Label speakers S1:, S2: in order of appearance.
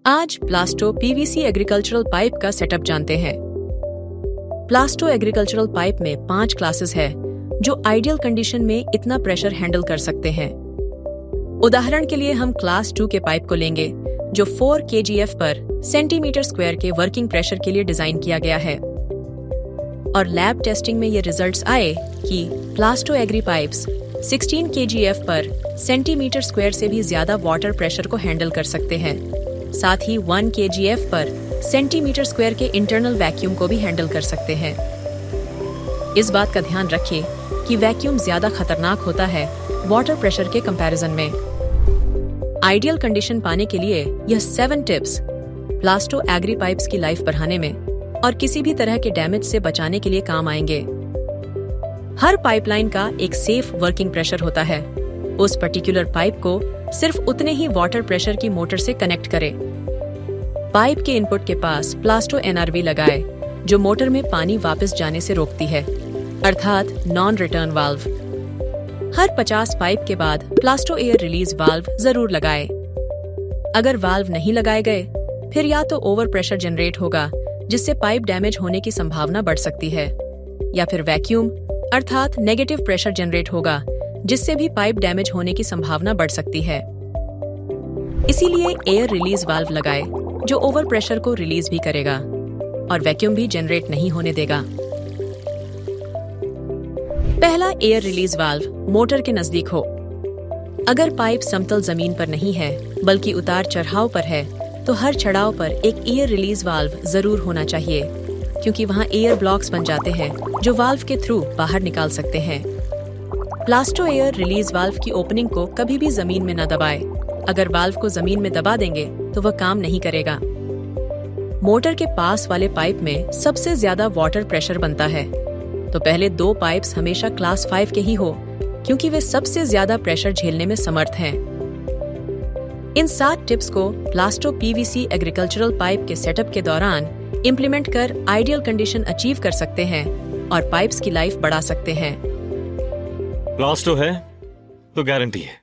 S1: आज plaster PVC agricultural pipe का setup जानते हैं। प्लास्टो एग्रीकल्चरल पाइप में 5 क्लासेस है जो आइडियल कंडीशन में इतना प्रेशर हैंडल कर सकते हैं। उदाहरण के लिए हम क्लास 2 के पाइप को लेंगे जो 4 kgf पर सेंटीमीटर स्क्वायर के वर्किंग प्रेशर के लिए डिजाइन किया गया है। और लैब टेस्टिंग में ये रिजल्ट्स आए कि प्लास्टो एग्री पाइप्स 16 kgf पर सेंटीमीटर स्क्वायर से भी ज्यादा वाटर प्रेशर को हैंडल कर सकते हैं। साथ ही 1 kgf पर सेंटीमीटर स्क्वायर के इंटरनल वैक्यूम को भी हैंडल कर सकते हैं। इस बात का ध्यान रखें कि वैक्यूम ज्यादा खतरनाक होता है वाटर प्रेशर के कंपैरिजन में। आइडियल कंडीशन पाने के लिए यह 7 टिप्स प्लास्टो एग्री पाइप्स की लाइफ बढ़ाने में और किसी भी तरह के डैमेज से बचाने के लिए काम आएंगे। हर पाइपलाइन का एक सेफ वर्किंग प्रेशर होता है। उस पर्टिकुलर पाइप को सिर्फ उतने ही वाटर प्रेशर की मोटर से कनेक्ट करें। पाइप के इनपुट के पास प्लास्टो एनआरवी लगाए जो मोटर में पानी वापस जाने से रोकती है, अर्थात नॉन रिटर्न वाल्व। हर 50 पाइप के बाद प्लास्टो एयर रिलीज वाल्व जरूर लगाए। अगर वाल्व नहीं लगाए गए फिर या तो ओवर प्रेशर जनरेट होगा जिससे पाइप डैमेज होने की संभावना बढ़ सकती है, या फिर वैक्यूम अर्थात नेगेटिव प्रेशर जनरेट होगा जिससे भी पाइप डैमेज होने की संभावना बढ़ सकती है। इसीलिए एयर रिलीज वाल्व लगाए जो ओवर प्रेशर को रिलीज भी करेगा और वैक्यूम भी जनरेट नहीं होने देगा। पहला एयर रिलीज वाल्व मोटर के नजदीक हो। अगर पाइप समतल जमीन पर नहीं है बल्कि उतार चढ़ाव पर है तो हर चढ़ाव पर एक एयर रिलीज वाल्व जरूर होना चाहिए, क्योंकि वहां एयर ब्लॉक्स बन जाते हैं जो वाल्व के थ्रू बाहर निकाल सकते हैं। प्लास्टो एयर रिलीज वाल्व की ओपनिंग को कभी भी जमीन में न दबाए। अगर वाल्व को जमीन में दबा देंगे तो वह काम नहीं करेगा। मोटर के पास वाले पाइप में सबसे ज्यादा वाटर प्रेशर बनता है, तो पहले 2 पाइप्स हमेशा क्लास 5 के ही हो, क्योंकि वे सबसे ज्यादा प्रेशर झेलने में समर्थ हैं। इन 7 टिप्स को प्लास्टो पीवीसी एग्रीकल्चरल पाइप के सेटअप के दौरान इम्प्लीमेंट कर आइडियल कंडीशन अचीव कर सकते हैं और पाइप्स की लाइफ बढ़ा सकते हैं।
S2: प्लास्टो है तो गारंटी है।